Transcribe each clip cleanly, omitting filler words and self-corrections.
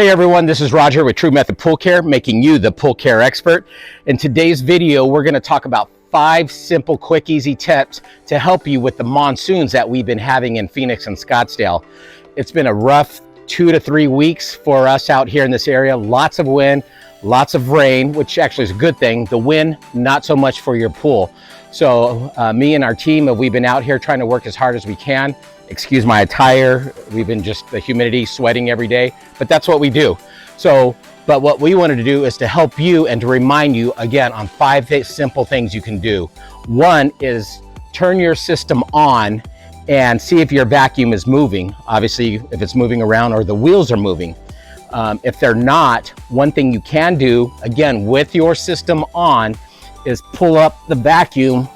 Hey everyone, this is Roger with True Method Pool Care, making you the pool care expert. In today's video, we're going to talk about 5 simple, quick, easy tips to help you with the monsoons that we've been having in Phoenix and Scottsdale. It's been a rough 2 to 3 weeks for us out here in this area. Lots of wind, lots of rain, which actually is a good thing. The wind, not so much for your pool. So me and our team, we've been out here trying to work as hard as we can. Excuse my attire, we've been just the humidity, sweating every day, but that's what we do. But what we wanted to do is to help you and to remind you again on 5 simple things you can do. One is turn your system on and see if your vacuum is moving. Obviously, if it's moving around or the wheels are moving. If they're not, one thing you can do, again, with your system on, is pull up the vacuum.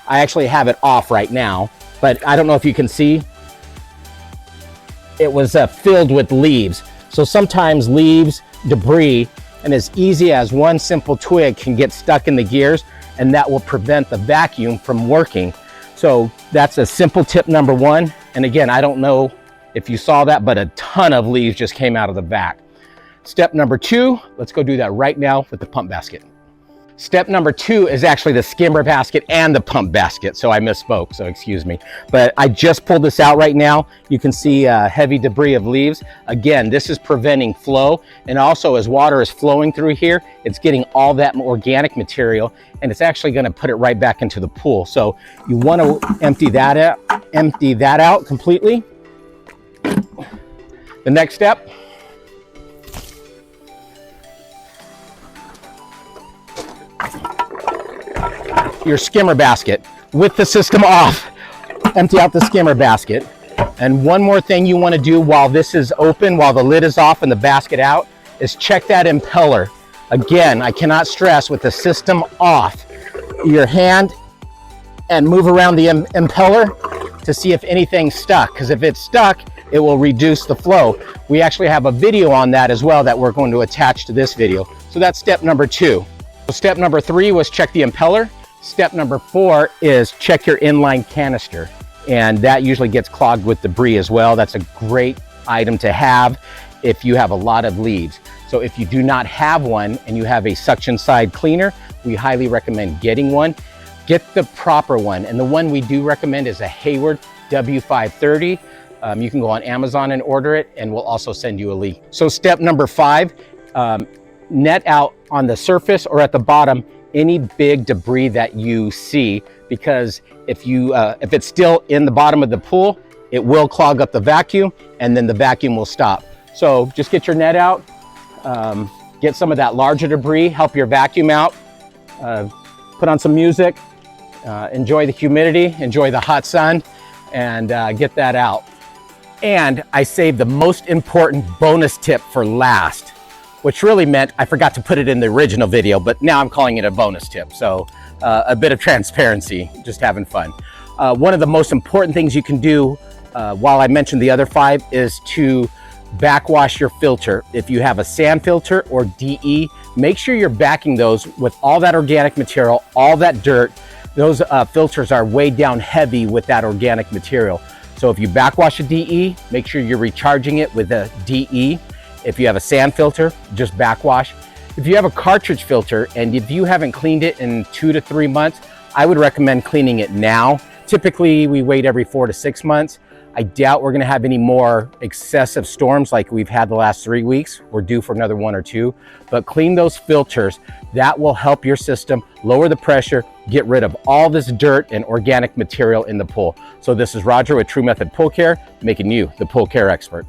I actually have it off right now, but I don't know if you can see. It was filled with leaves. So sometimes leaves, debris, and as easy as one simple twig can get stuck in the gears, and that will prevent the vacuum from working. So that's a simple tip number 1. And again, I don't know if you saw that, but a ton of leaves just came out of the vac. Step number 2, let's go do that right now with the pump basket. Step number 2 is actually the skimmer basket and the pump basket. So I misspoke, so excuse me. But I just pulled this out right now. You can see heavy debris of leaves. Again, this is preventing flow. And also as water is flowing through here, it's getting all that organic material and it's actually gonna put it right back into the pool. So you wanna empty that out completely. The next step, your skimmer basket. With the system off, empty out the skimmer basket. And one more thing you want to do while this is open, while the lid is off and the basket out, is check that impeller. Again, I cannot stress, with the system off, your hand and move around the impeller to see if anything's stuck, because if it's stuck, it will reduce the flow. We actually have a video on that as well that we're going to attach to this video. So that's step number 2. So step number 3 was check the impeller. Step number 4 is check your inline canister, and that usually gets clogged with debris as well. That's a great item to have if you have a lot of leaves. So if you do not have one and you have a suction side cleaner, we highly recommend getting one. Get the proper one, and the one we do recommend is a Hayward W530. You can go on Amazon and order it, and we'll also send you a link. So step number 5, net out on the surface or at the bottom any big debris that you see, because if it's still in the bottom of the pool, it will clog up the vacuum and then the vacuum will stop. So just get your net out, get some of that larger debris, help your vacuum out, put on some music, enjoy the humidity, enjoy the hot sun, and get that out. And I saved the most important bonus tip for last, which really meant I forgot to put it in the original video, but now I'm calling it a bonus tip. So a bit of transparency, just having fun. One of the most important things you can do, while I mentioned the other 5, is to backwash your filter. If you have a sand filter or DE, make sure you're backing those with all that organic material, all that dirt. Those filters are weighed down heavy with that organic material. So if you backwash a DE, make sure you're recharging it with a DE. If you have a sand filter, just backwash. If you have a cartridge filter and if you haven't cleaned it in 2 to 3 months, I would recommend cleaning it now. Typically, we wait every 4 to 6 months. I doubt we're gonna have any more excessive storms like we've had the last 3 weeks. We're due for another 1 or 2, but clean those filters. That will help your system lower the pressure, get rid of all this dirt and organic material in the pool. So this is Roger with True Method Pool Care, making you the pool care expert.